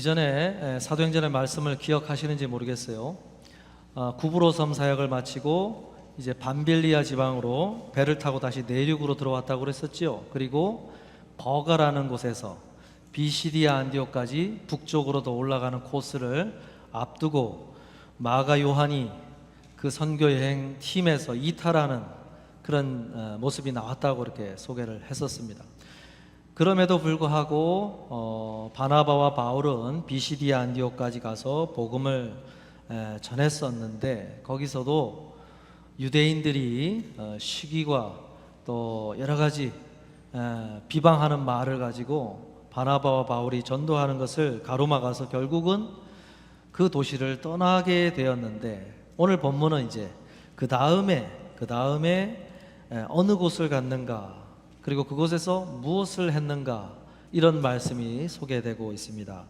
이전에 사도행전의 말씀을 기억하시는지 모르겠어요. 구브로 섬 사역을 마치고 이제 밤빌리아 지방으로 배를 타고 다시 내륙으로 들어왔다고 그랬었지요. 그리고 버가라는 곳에서 비시디아 안디옥까지 북쪽으로 더 올라가는 코스를 앞두고 마가 요한이 그 선교 여행 팀에서 이탈하는 그런 모습이 나왔다고 이렇게 소개를 했었습니다. 그럼에도 불구하고 바나바와 바울은 비시디아 안디옥까지 가서 복음을 전했었는데, 거기서도 유대인들이 시기와 또 여러 가지 비방하는 말을 가지고 바나바와 바울이 전도하는 것을 가로막아서 결국은 그 도시를 떠나게 되었는데, 오늘 본문은 이제 그 다음에 어느 곳을 갔는가, 그리고 그곳에서 무엇을 했는가, 이런 말씀이 소개되고 있습니다.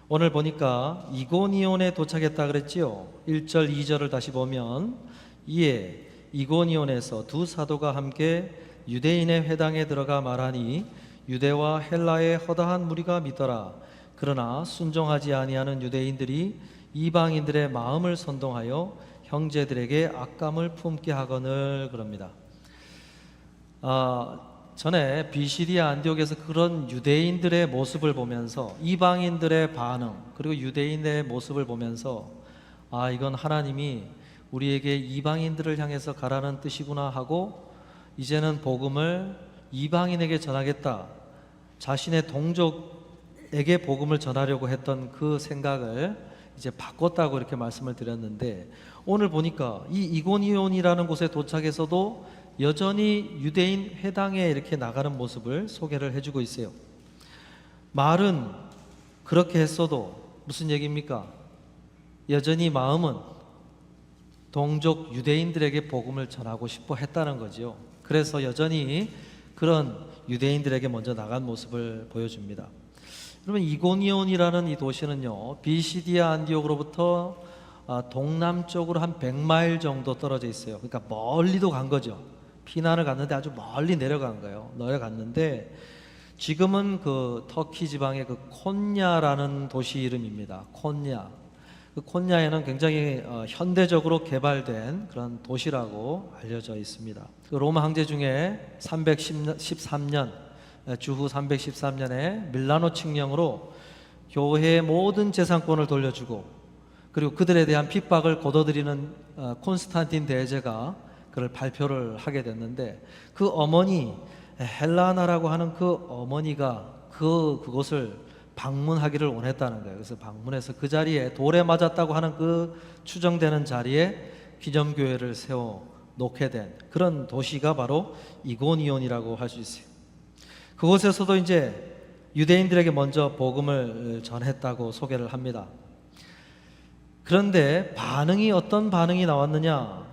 오늘 보니까 이고니온에 도착했다 그랬지요. 1절 2절을 다시 보면, 이에 이고니온에서 두 사도가 함께 유대인의 회당에 들어가 말하니 유대와 헬라의 허다한 무리가 믿더라. 그러나 순종하지 아니하는 유대인들이 이방인들의 마음을 선동하여 형제들에게 악감을 품게 하거늘, 그럽니다. 전에 비시디아 안디옥에서 그런 유대인들의 모습을 보면서, 이방인들의 반응, 그리고 유대인의 모습을 보면서 이건 하나님이 우리에게 이방인들을 향해서 가라는 뜻이구나 하고, 이제는 복음을 이방인에게 전하겠다, 자신의 동족에게 복음을 전하려고 했던 그 생각을 이제 바꿨다고 이렇게 말씀을 드렸는데, 오늘 보니까 이 이고니온이라는 곳에 도착해서도 여전히 유대인 회당에 이렇게 나가는 모습을 소개를 해주고 있어요. 말은 그렇게 했어도 무슨 얘기입니까? 여전히 마음은 동족 유대인들에게 복음을 전하고 싶어 했다는 거죠. 그래서 여전히 그런 유대인들에게 먼저 나간 모습을 보여줍니다. 그러면 이고니온이라는 이 도시는요, 비시디아 안디옥으로부터 동남쪽으로 한 100마일 정도 떨어져 있어요. 그러니까 멀리도 간 거죠. 피난을 갔는데 아주 멀리 내려갔는데, 지금은 그 터키 지방의 그 콘야라는 도시 이름입니다. 콘야. 그 콘야에는 굉장히 현대적으로 개발된 그런 도시라고 알려져 있습니다. 그 로마 황제 중에 313년, 주후 313년에 밀라노 칙령으로 교회의 모든 재산권을 돌려주고, 그리고 그들에 대한 핍박을 거둬들이는 콘스탄틴 대제가 그걸 발표를 하게 됐는데, 그 어머니, 헬라나라고 하는 그 어머니가 그곳을 방문하기를 원했다는 거예요. 그래서 방문해서 그 자리에, 돌에 맞았다고 하는 그 추정되는 자리에 기념교회를 세워 놓게 된 그런 도시가 바로 이고니온이라고 할 수 있어요. 그곳에서도 이제 유대인들에게 먼저 복음을 전했다고 소개를 합니다. 그런데 어떤 반응이 나왔느냐?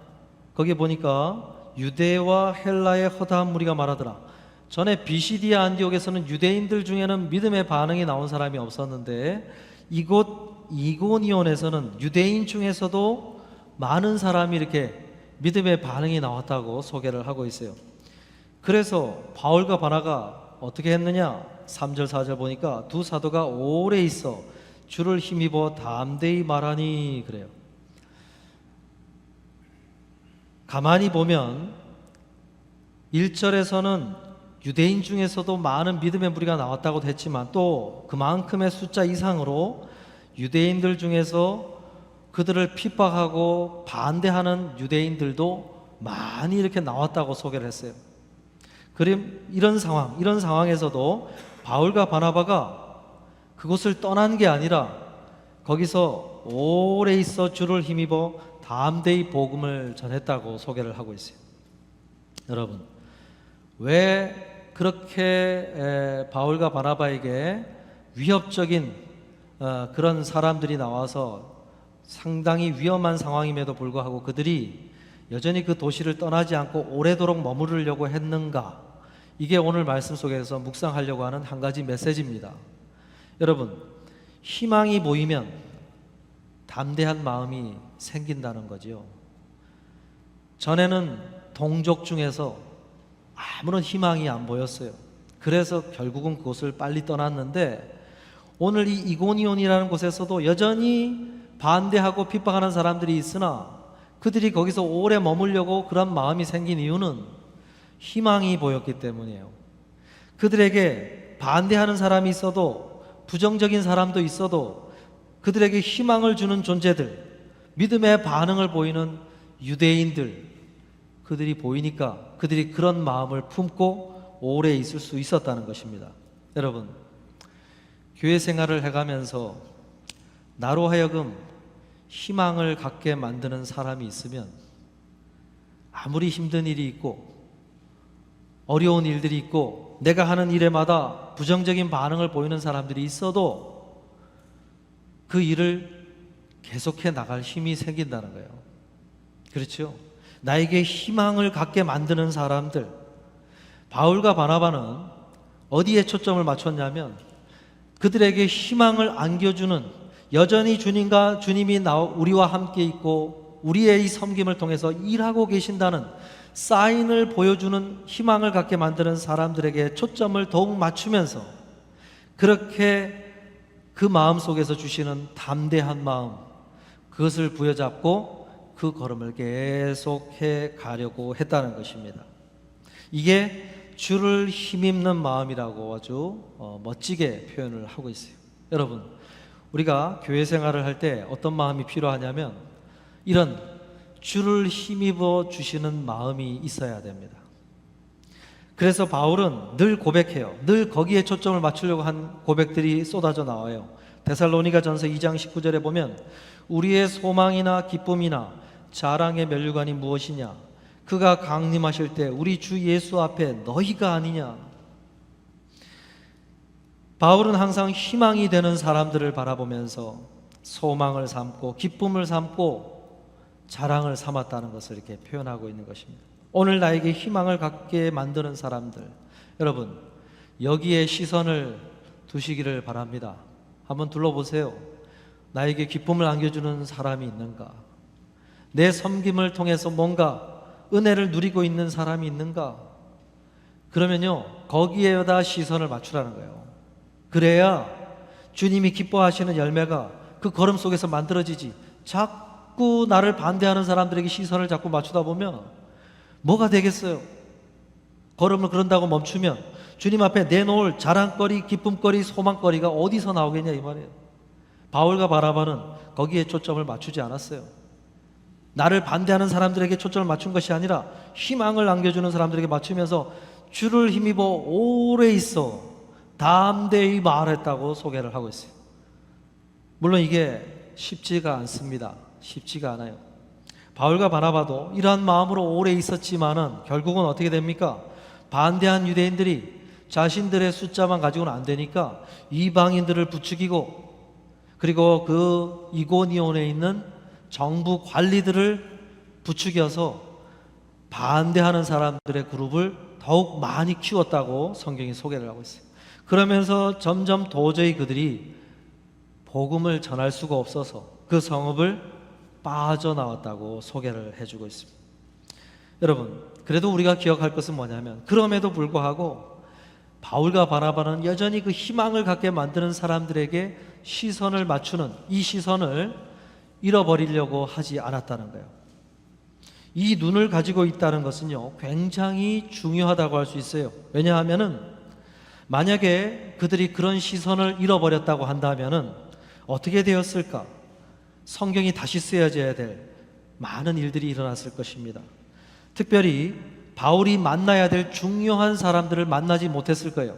거기 보니까 유대와 헬라의 허다한 무리가 말하더라. 전에 비시디아 안디옥에서는 유대인들 중에는 믿음의 반응이 나온 사람이 없었는데, 이곳 이고니온에서는 유대인 중에서도 많은 사람이 이렇게 믿음의 반응이 나왔다고 소개를 하고 있어요. 그래서 바울과 바나가 어떻게 했느냐? 3절 4절 보니까 두 사도가 오래 있어 주를 힘입어 담대히 말하니, 그래요. 가만히 보면 1절에서는 유대인 중에서도 많은 믿음의 무리가 나왔다고 했지만, 또 그만큼의 숫자 이상으로 유대인들 중에서 그들을 핍박하고 반대하는 유대인들도 많이 이렇게 나왔다고 소개를 했어요. 그럼 이런 상황에서도 바울과 바나바가 그곳을 떠난 게 아니라 거기서 오래 있어 주를 힘입어 담대히 복음을 전했다고 소개를 하고 있어요. 여러분, 왜 그렇게 바울과 바나바에게 위협적인 그런 사람들이 나와서 상당히 위험한 상황임에도 불구하고 그들이 여전히 그 도시를 떠나지 않고 오래도록 머무르려고 했는가? 이게 오늘 말씀 속에서 묵상하려고 하는 한 가지 메시지입니다. 여러분, 희망이 보이면 담대한 마음이 생긴다는 거지요. 전에는 동족 중에서 아무런 희망이 안 보였어요. 그래서 결국은 그곳을 빨리 떠났는데, 오늘 이 이고니온이라는 곳에서도 여전히 반대하고 핍박하는 사람들이 있으나 그들이 거기서 오래 머물려고 그런 마음이 생긴 이유는 희망이 보였기 때문이에요. 그들에게 반대하는 사람이 있어도 부정적인 사람도 있어도 그들에게 희망을 주는 존재들, 믿음의 반응을 보이는 유대인들, 그들이 보이니까 그들이 그런 마음을 품고 오래 있을 수 있었다는 것입니다. 여러분, 교회 생활을 해가면서 나로 하여금 희망을 갖게 만드는 사람이 있으면 아무리 힘든 일이 있고 어려운 일들이 있고 내가 하는 일에마다 부정적인 반응을 보이는 사람들이 있어도 그 일을 계속해 나갈 힘이 생긴다는 거예요. 그렇죠? 나에게 희망을 갖게 만드는 사람들, 바울과 바나바는 어디에 초점을 맞췄냐면 그들에게 희망을 안겨주는, 여전히 주님이 우리와 함께 있고 우리의 이 섬김을 통해서 일하고 계신다는 사인을 보여주는, 희망을 갖게 만드는 사람들에게 초점을 더욱 맞추면서 그렇게 그 마음 속에서 주시는 담대한 마음, 그것을 부여잡고 그 걸음을 계속해 가려고 했다는 것입니다. 이게 주를 힘입는 마음이라고 아주 멋지게 표현을 하고 있어요. 여러분, 우리가 교회 생활을 할 때 어떤 마음이 필요하냐면 이런 주를 힘입어 주시는 마음이 있어야 됩니다. 그래서 바울은 늘 고백해요. 늘 거기에 초점을 맞추려고 한 고백들이 쏟아져 나와요. 데살로니가전서 2장 19절에 보면 우리의 소망이나 기쁨이나 자랑의 면류관이 무엇이냐, 그가 강림하실 때 우리 주 예수 앞에 너희가 아니냐. 바울은 항상 희망이 되는 사람들을 바라보면서 소망을 삼고 기쁨을 삼고 자랑을 삼았다는 것을 이렇게 표현하고 있는 것입니다. 오늘 나에게 희망을 갖게 만드는 사람들, 여러분 여기에 시선을 두시기를 바랍니다. 한번 둘러보세요. 나에게 기쁨을 안겨주는 사람이 있는가? 내 섬김을 통해서 뭔가 은혜를 누리고 있는 사람이 있는가? 그러면요, 거기에다 시선을 맞추라는 거예요. 그래야 주님이 기뻐하시는 열매가 그 걸음 속에서 만들어지지. 자꾸 나를 반대하는 사람들에게 시선을 자꾸 맞추다 보면 뭐가 되겠어요? 걸음을 그런다고 멈추면 주님 앞에 내놓을 자랑거리, 기쁨거리, 소망거리가 어디서 나오겠냐 이 말이에요. 바울과 바나바는 거기에 초점을 맞추지 않았어요. 나를 반대하는 사람들에게 초점을 맞춘 것이 아니라 희망을 안겨주는 사람들에게 맞추면서 주를 힘입어 오래 있어 담대히 말했다고 소개를 하고 있어요. 물론 이게 쉽지가 않습니다. 쉽지가 않아요. 바울과 바나바도 이러한 마음으로 오래 있었지만은 결국은 어떻게 됩니까? 반대한 유대인들이 자신들의 숫자만 가지고는 안 되니까 이방인들을 부추기고, 그리고 그 이고니온에 있는 정부 관리들을 부추겨서 반대하는 사람들의 그룹을 더욱 많이 키웠다고 성경이 소개를 하고 있어요. 그러면서 점점 도저히 그들이 복음을 전할 수가 없어서 그 성읍을 빠져나왔다고 소개를 해주고 있습니다. 여러분, 그래도 우리가 기억할 것은 뭐냐면 그럼에도 불구하고 바울과 바나바는 여전히 그 희망을 갖게 만드는 사람들에게 시선을 맞추는 이 시선을 잃어버리려고 하지 않았다는 거예요. 이 눈을 가지고 있다는 것은요, 굉장히 중요하다고 할 수 있어요. 왜냐하면은 만약에 그들이 그런 시선을 잃어버렸다고 한다면은 어떻게 되었을까? 성경이 다시 쓰여져야 될 많은 일들이 일어났을 것입니다. 특별히 바울이 만나야 될 중요한 사람들을 만나지 못했을 거예요.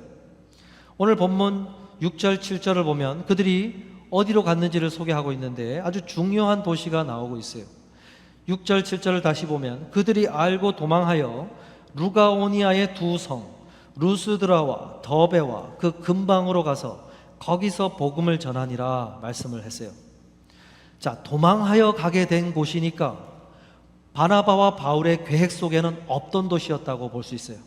오늘 본문 6절, 7절을 보면 그들이 어디로 갔는지를 소개하고 있는데 아주 중요한 도시가 나오고 있어요. 6절, 7절을 다시 보면 그들이 알고 도망하여 루가오니아의 두 성 루스드라와 더베와 그 근방으로 가서 거기서 복음을 전하니라 말씀을 했어요. 자, 도망하여 가게 된 곳이니까 바나바와 바울의 계획 속에는 없던 도시였다고 볼 수 있어요.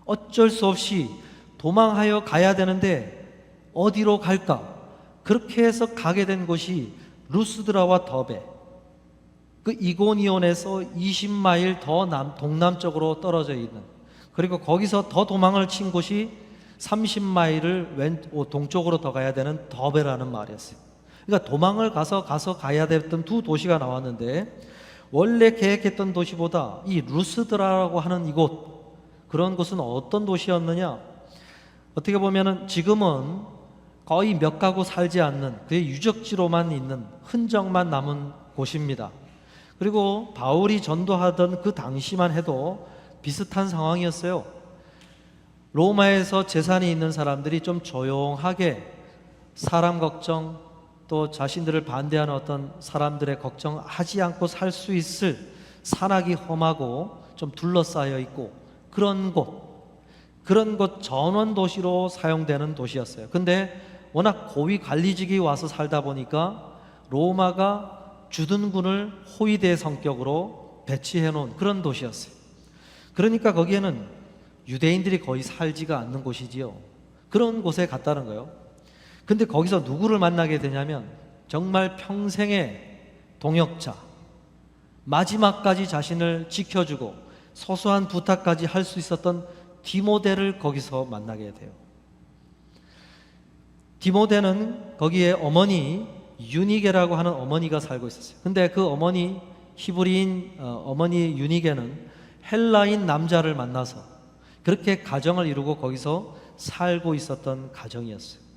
어쩔 수 없이 도망하여 가야 되는데 어디로 갈까? 그렇게 해서 가게 된 곳이 루스드라와 더베, 그 이고니온에서 20마일 더 동남쪽으로 떨어져 있는, 그리고 거기서 더 도망을 친 곳이 30마일을 동쪽으로 더 가야 되는 더베라는 말이었어요. 그러니까 도망을 가서 가야 됐던 두 도시가 나왔는데, 원래 계획했던 도시보다 이 루스드라라고 하는 이곳, 그런 곳은 어떤 도시였느냐? 어떻게 보면은 지금은 거의 몇 가구 살지 않는 그의 유적지로만 있는 흔적만 남은 곳입니다. 그리고 바울이 전도하던 그 당시만 해도 비슷한 상황이었어요. 로마에서 재산이 있는 사람들이 좀 조용하게 사람 걱정, 또 자신들을 반대하는 어떤 사람들의 걱정하지 않고 살 수 있을 산악이 험하고 좀 둘러싸여 있고 그런 곳 전원 도시로 사용되는 도시였어요. 근데 워낙 고위 관리직이 와서 살다 보니까 로마가 주둔군을 호위대 성격으로 배치해 놓은 그런 도시였어요. 그러니까 거기에는 유대인들이 거의 살지가 않는 곳이지요. 그런 곳에 갔다는 거예요. 근데 거기서 누구를 만나게 되냐면 정말 평생의 동역자, 마지막까지 자신을 지켜주고 소소한 부탁까지 할 수 있었던 디모데를 거기서 만나게 돼요. 디모데는 거기에 어머니 유니게라고 하는 어머니가 살고 있었어요. 근데 그 어머니, 히브리인 어머니 유니게는 헬라인 남자를 만나서 그렇게 가정을 이루고 거기서 살고 있었던 가정이었어요.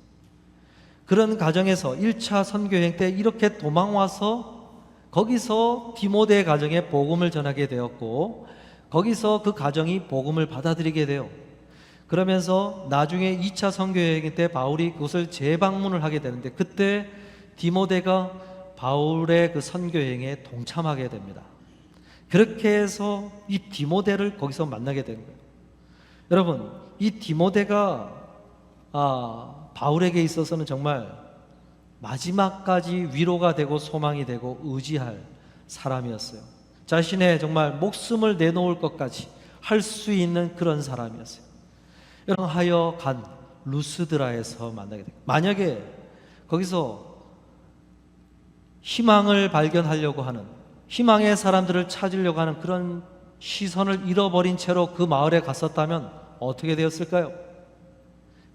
그런 가정에서 1차 선교여행 때 이렇게 도망와서 거기서 디모데 가정에 복음을 전하게 되었고, 거기서 그 가정이 복음을 받아들이게 돼요. 그러면서 나중에 2차 선교여행 때 바울이 그곳을 재방문을 하게 되는데, 그때 디모데가 바울의 그 선교여행에 동참하게 됩니다. 그렇게 해서 이 디모데를 거기서 만나게 된 거예요. 여러분, 이 디모데가 바울에게 있어서는 정말 마지막까지 위로가 되고 소망이 되고 의지할 사람이었어요. 자신의 정말 목숨을 내놓을 것까지 할 수 있는 그런 사람이었어요. 여러분, 하여 간 루스드라에서 만나게 됩니다. 만약에 거기서 희망을 발견하려고 하는, 희망의 사람들을 찾으려고 하는 그런 시선을 잃어버린 채로 그 마을에 갔었다면 어떻게 되었을까요?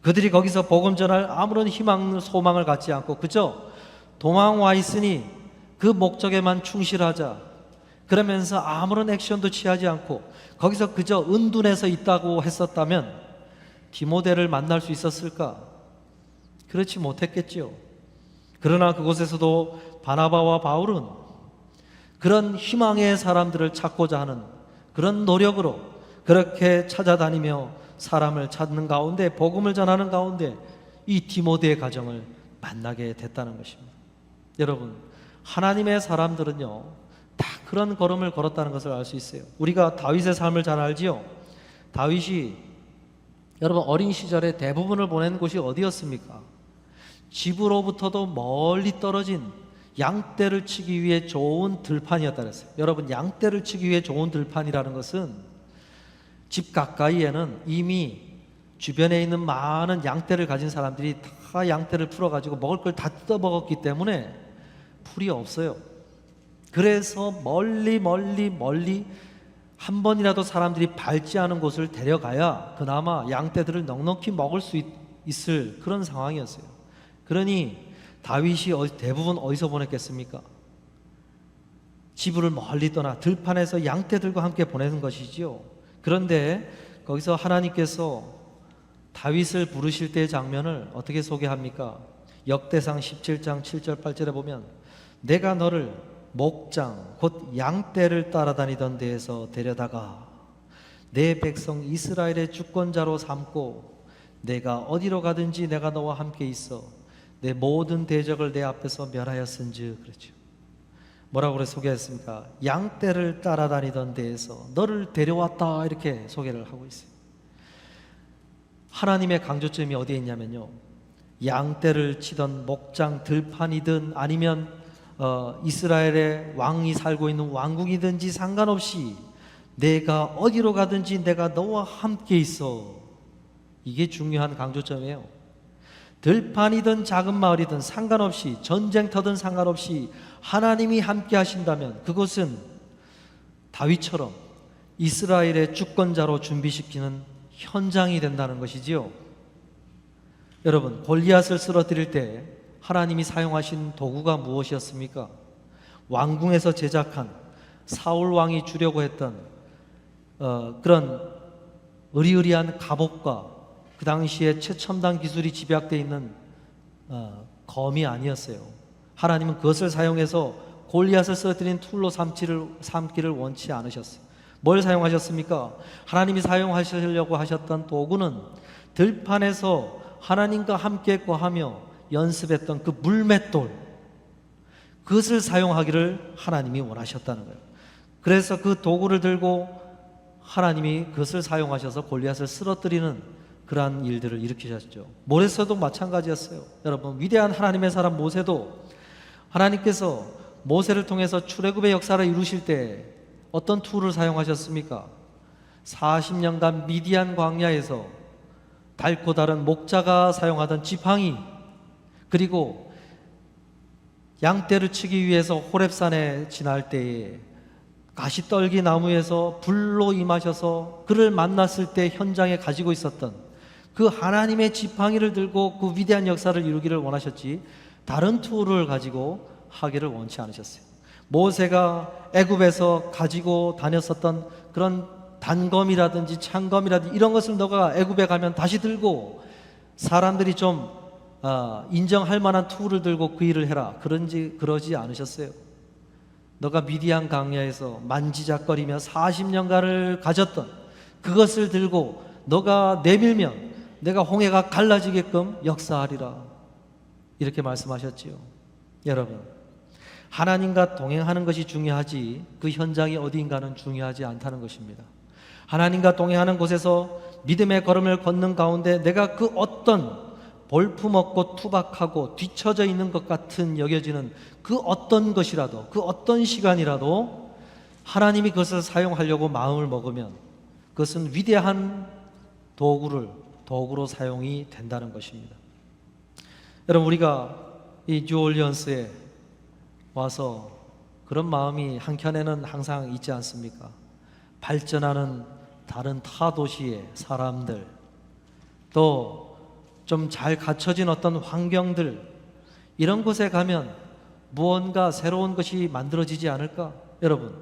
그들이 거기서 복음 전할 아무런 희망, 소망을 갖지 않고 그저 도망와 있으니 그 목적에만 충실하자, 그러면서 아무런 액션도 취하지 않고 거기서 그저 은둔해서 있다고 했었다면 디모데를 만날 수 있었을까? 그렇지 못했겠지요. 그러나 그곳에서도 바나바와 바울은 그런 희망의 사람들을 찾고자 하는 그런 노력으로 그렇게 찾아다니며 사람을 찾는 가운데, 복음을 전하는 가운데 이 디모데의 가정을 만나게 됐다는 것입니다. 여러분, 하나님의 사람들은요 다 그런 걸음을 걸었다는 것을 알 수 있어요. 우리가 다윗의 삶을 잘 알지요. 다윗이 여러분 어린 시절에 대부분을 보낸 곳이 어디였습니까? 집으로부터도 멀리 떨어진 양떼를 치기 위해 좋은 들판이었다 그랬어요. 여러분, 양떼를 치기 위해 좋은 들판이라는 것은 집 가까이에는 이미 주변에 있는 많은 양떼를 가진 사람들이 다 양떼를 풀어가지고 먹을 걸 다 뜯어먹었기 때문에 풀이 없어요. 그래서 멀리 한 번이라도 사람들이 밟지 않은 곳을 데려가야 그나마 양떼들을 넉넉히 먹을 수 있을 그런 상황이었어요. 그러니 다윗이 대부분 어디서 보냈겠습니까? 집을 멀리 떠나 들판에서 양떼들과 함께 보내는 것이지요. 그런데 거기서 하나님께서 다윗을 부르실 때의 장면을 어떻게 소개합니까? 역대상 17장 7절 8절에 보면 내가 너를 목장 곧 양떼를 따라다니던 데에서 데려다가 내 백성 이스라엘의 주권자로 삼고 내가 어디로 가든지 내가 너와 함께 있어 내 모든 대적을 내 앞에서 멸하였은즉, 그렇죠. 뭐라고 그래 소개했습니까? 양떼를 따라다니던 데에서 너를 데려왔다, 이렇게 소개를 하고 있어요. 하나님의 강조점이 어디에 있냐면요, 양떼를 치던 목장 들판이든 아니면 이스라엘의 왕이 살고 있는 왕궁이든지 상관없이 내가 어디로 가든지 내가 너와 함께 있어. 이게 중요한 강조점이에요. 들판이든 작은 마을이든 상관없이, 전쟁터든 상관없이 하나님이 함께 하신다면 그것은 다윗처럼 이스라엘의 주권자로 준비시키는 현장이 된다는 것이지요. 여러분, 골리앗을 쓰러뜨릴 때 하나님이 사용하신 도구가 무엇이었습니까? 왕궁에서 제작한 사울 왕이 주려고 했던 그런 으리으리한 갑옷과 그 당시에 최첨단 기술이 집약되어 있는 검이 아니었어요. 하나님은 그것을 사용해서 골리앗을 쓰러뜨린 툴로 삼기를 원치 않으셨어요. 뭘 사용하셨습니까? 하나님이 사용하시려고 하셨던 도구는 들판에서 하나님과 함께 거하며 연습했던 그 물맷돌, 그것을 사용하기를 하나님이 원하셨다는 거예요. 그래서 그 도구를 들고 하나님이 그것을 사용하셔서 골리앗을 쓰러뜨리는 그러한 일들을 일으키셨죠. 모세도 마찬가지였어요. 여러분, 위대한 하나님의 사람 모세도 하나님께서 모세를 통해서 출애굽의 역사를 이루실 때 어떤 툴을 사용하셨습니까? 40년간 미디안 광야에서 닳고 다른 목자가 사용하던 지팡이, 그리고 양떼를 치기 위해서 호렙산에 지날 때에 가시떨기 나무에서 불로 임하셔서 그를 만났을 때 현장에 가지고 있었던 그 하나님의 지팡이를 들고 그 위대한 역사를 이루기를 원하셨지, 다른 툴을 가지고 하기를 원치 않으셨어요. 모세가 애굽에서 가지고 다녔었던 그런 단검이라든지 창검이라든지 이런 것을 너가 애굽에 가면 다시 들고 사람들이 좀 인정할 만한 툴을 들고 그 일을 해라, 그러지 않으셨어요. 너가 미디안 광야에서 만지작거리며 40년간을 가졌던 그것을 들고 너가 내밀면 내가 홍해가 갈라지게끔 역사하리라, 이렇게 말씀하셨지요. 여러분, 하나님과 동행하는 것이 중요하지 그 현장이 어디인가는 중요하지 않다는 것입니다. 하나님과 동행하는 곳에서 믿음의 걸음을 걷는 가운데 내가 그 어떤 볼품없고 투박하고 뒤처져 있는 것 같은 여겨지는 그 어떤 것이라도, 그 어떤 시간이라도 하나님이 그것을 사용하려고 마음을 먹으면 그것은 위대한 도구로 사용이 된다는 것입니다. 여러분, 우리가 이 뉴올리언스에 와서 그런 마음이 한켠에는 항상 있지 않습니까? 발전하는 다른 타 도시의 사람들, 또 좀 잘 갖춰진 어떤 환경들, 이런 곳에 가면 무언가 새로운 것이 만들어지지 않을까? 여러분,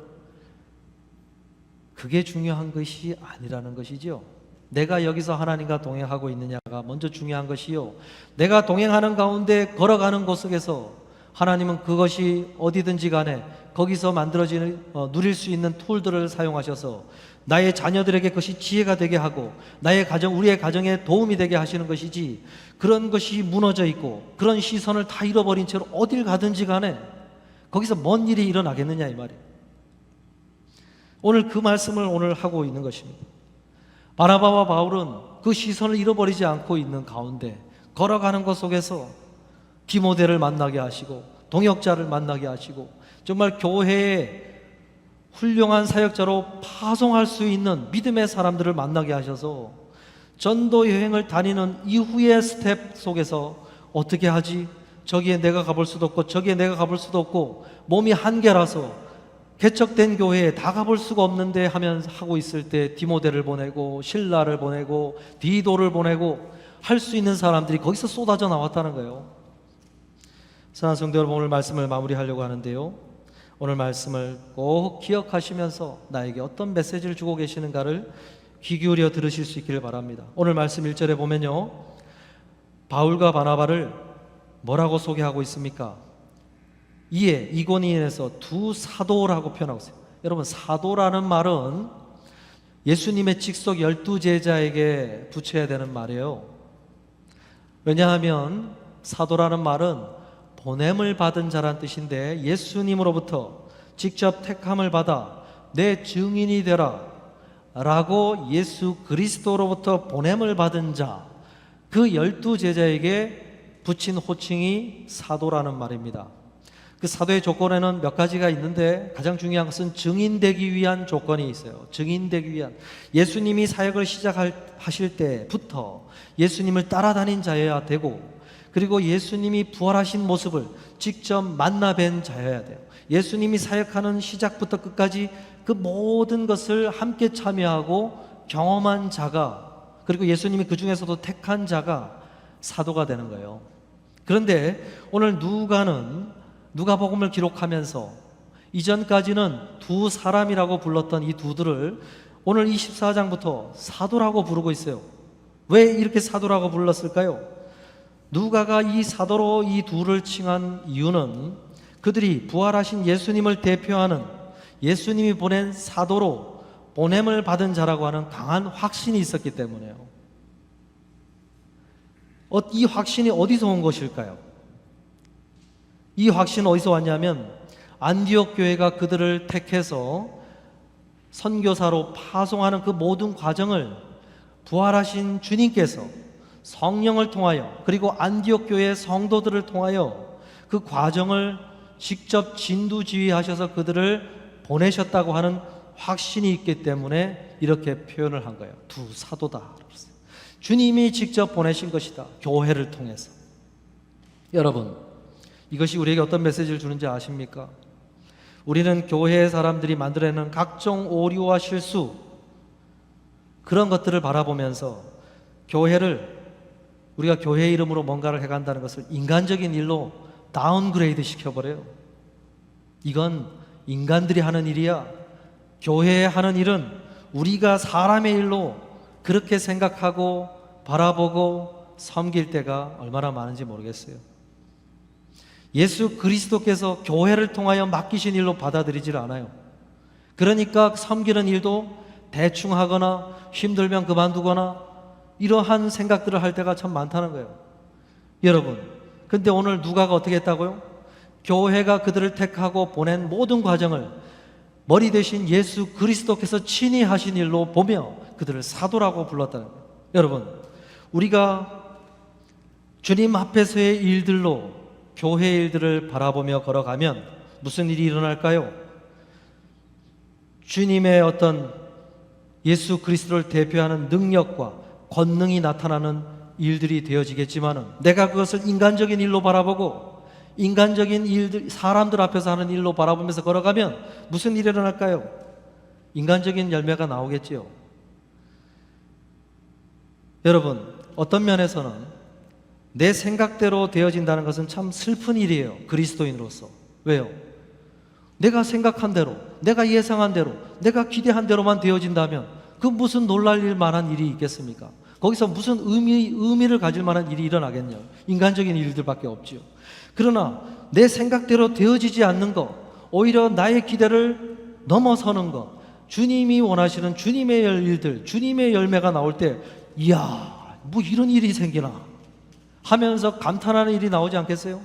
그게 중요한 것이 아니라는 것이죠. 내가 여기서 하나님과 동행하고 있느냐가 먼저 중요한 것이요, 내가 동행하는 가운데 걸어가는 곳 속에서 하나님은 그것이 어디든지 간에 거기서 만들어지는 누릴 수 있는 툴들을 사용하셔서 나의 자녀들에게 그것이 지혜가 되게 하고 나의 가정, 우리의 가정에 도움이 되게 하시는 것이지, 그런 것이 무너져 있고 그런 시선을 다 잃어버린 채로 어딜 가든지 간에 거기서 뭔 일이 일어나겠느냐, 이 말이에요. 오늘 그 말씀을 오늘 하고 있는 것입니다. 바나바와 바울은 그 시선을 잃어버리지 않고 있는 가운데 걸어가는 것 속에서 디모데를 만나게 하시고 동역자를 만나게 하시고 정말 교회에 훌륭한 사역자로 파송할 수 있는 믿음의 사람들을 만나게 하셔서 전도 여행을 다니는 이후의 스텝 속에서 어떻게 하지? 저기에 내가 가볼 수도 없고 저기에 내가 가볼 수도 없고 몸이 한계라서 개척된 교회에 다 가볼 수가 없는데 하고 있을 때 디모데를 보내고 실라를 보내고 디도를 보내고 할 수 있는 사람들이 거기서 쏟아져 나왔다는 거예요. 사랑하는 성도 여러분, 오늘 말씀을 마무리하려고 하는데요, 오늘 말씀을 꼭 기억하시면서 나에게 어떤 메시지를 주고 계시는가를 귀 기울여 들으실 수 있기를 바랍니다. 오늘 말씀 1절에 보면요, 바울과 바나바를 뭐라고 소개하고 있습니까? 이에 이고니인에서 두 사도라고 표현하고 있어요. 여러분, 사도라는 말은 예수님의 직속 12제자에게 붙여야 되는 말이에요. 왜냐하면 사도라는 말은 보냄을 받은 자란 뜻인데, 예수님으로부터 직접 택함을 받아 내 증인이 되라 라고 예수 그리스도로부터 보냄을 받은 자, 그 12제자에게 붙인 호칭이 사도라는 말입니다. 그 사도의 조건에는 몇 가지가 있는데 가장 중요한 것은 증인되기 위한 조건이 있어요. 증인되기 위한, 예수님이 사역을 시작하실 때부터 예수님을 따라다닌 자여야 되고, 그리고 예수님이 부활하신 모습을 직접 만나뵌 자여야 돼요. 예수님이 사역하는 시작부터 끝까지 그 모든 것을 함께 참여하고 경험한 자가, 그리고 예수님이 그 중에서도 택한 자가 사도가 되는 거예요. 그런데 오늘 누가복음을 기록하면서 이전까지는 두 사람이라고 불렀던 이 두들을 오늘 24장부터 사도라고 부르고 있어요. 왜 이렇게 사도라고 불렀을까요? 누가가 이 사도로 이 둘을 칭한 이유는 그들이 부활하신 예수님을 대표하는 예수님이 보낸 사도로 보냄을 받은 자라고 하는 강한 확신이 있었기 때문에요. 이 확신이 어디서 온 것일까요? 이 확신은 어디서 왔냐면 안디옥 교회가 그들을 택해서 선교사로 파송하는 그 모든 과정을 부활하신 주님께서 성령을 통하여 그리고 안디옥 교회의 성도들을 통하여 그 과정을 직접 진두지휘하셔서 그들을 보내셨다고 하는 확신이 있기 때문에 이렇게 표현을 한 거예요. 두 사도다. 주님이 직접 보내신 것이다. 교회를 통해서. 여러분, 이것이 우리에게 어떤 메시지를 주는지 아십니까? 우리는 교회의 사람들이 만들어내는 각종 오류와 실수, 그런 것들을 바라보면서 우리가 교회 이름으로 뭔가를 해간다는 것을 인간적인 일로 다운그레이드 시켜버려요. 이건 인간들이 하는 일이야. 교회에 하는 일은 우리가 사람의 일로 그렇게 생각하고 바라보고 섬길 때가 얼마나 많은지 모르겠어요. 예수 그리스도께서 교회를 통하여 맡기신 일로 받아들이질 않아요. 그러니까 섬기는 일도 대충 하거나 힘들면 그만두거나 이러한 생각들을 할 때가 참 많다는 거예요. 여러분, 근데 오늘 누가가 어떻게 했다고요? 교회가 그들을 택하고 보낸 모든 과정을 머리 대신 예수 그리스도께서 친히 하신 일로 보며 그들을 사도라고 불렀다는 거예요. 여러분, 우리가 주님 앞에서의 일들로 교회 일들을 바라보며 걸어가면 무슨 일이 일어날까요? 주님의 어떤 예수 그리스도를 대표하는 능력과 권능이 나타나는 일들이 되어지겠지만은 내가 그것을 인간적인 일로 바라보고 인간적인 일들, 사람들 앞에서 하는 일로 바라보면서 걸어가면 무슨 일이 일어날까요? 인간적인 열매가 나오겠지요. 여러분, 어떤 면에서는 내 생각대로 되어진다는 것은 참 슬픈 일이에요. 그리스도인으로서. 왜요? 내가 생각한 대로, 내가 예상한 대로, 내가 기대한 대로만 되어진다면 그 무슨 놀랄 만한 일이 있겠습니까? 거기서 무슨 의미를 가질 만한 일이 일어나겠냐? 인간적인 일들밖에 없지요. 그러나 내 생각대로 되어지지 않는 것, 오히려 나의 기대를 넘어서는 것, 주님이 원하시는 주님의 일들, 주님의 열매가 나올 때 이야, 뭐 이런 일이 생기나 하면서 감탄하는 일이 나오지 않겠어요?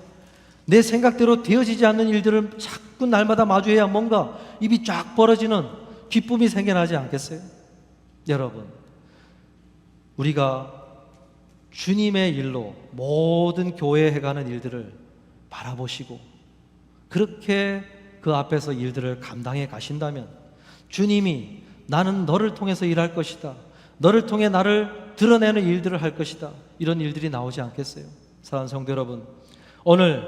내 생각대로 되어지지 않는 일들을 자꾸 날마다 마주해야 뭔가 입이 쫙 벌어지는 기쁨이 생겨나지 않겠어요? 여러분, 우리가 주님의 일로 모든 교회에 해가는 일들을 바라보시고 그렇게 그 앞에서 일들을 감당해 가신다면 주님이 나는 너를 통해서 일할 것이다, 너를 통해 나를 드러내는 일들을 할 것이다, 이런 일들이 나오지 않겠어요? 사랑하는 성도 여러분, 오늘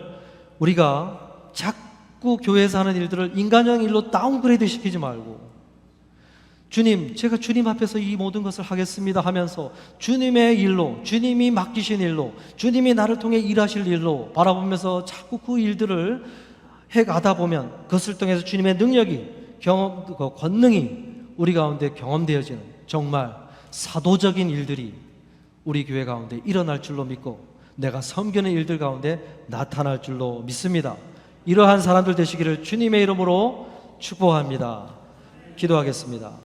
우리가 자꾸 교회에서 하는 일들을 인간적 일로 다운그레이드 시키지 말고 주님, 제가 주님 앞에서 이 모든 것을 하겠습니다 하면서 주님의 일로, 주님이 맡기신 일로, 주님이 나를 통해 일하실 일로 바라보면서 자꾸 그 일들을 해가다 보면 그것을 통해서 주님의 능력이, 권능이 우리 가운데 경험되어지는 정말 사도적인 일들이 우리 교회 가운데 일어날 줄로 믿고 내가 섬기는 일들 가운데 나타날 줄로 믿습니다. 이러한 사람들 되시기를 주님의 이름으로 축복합니다. 기도하겠습니다.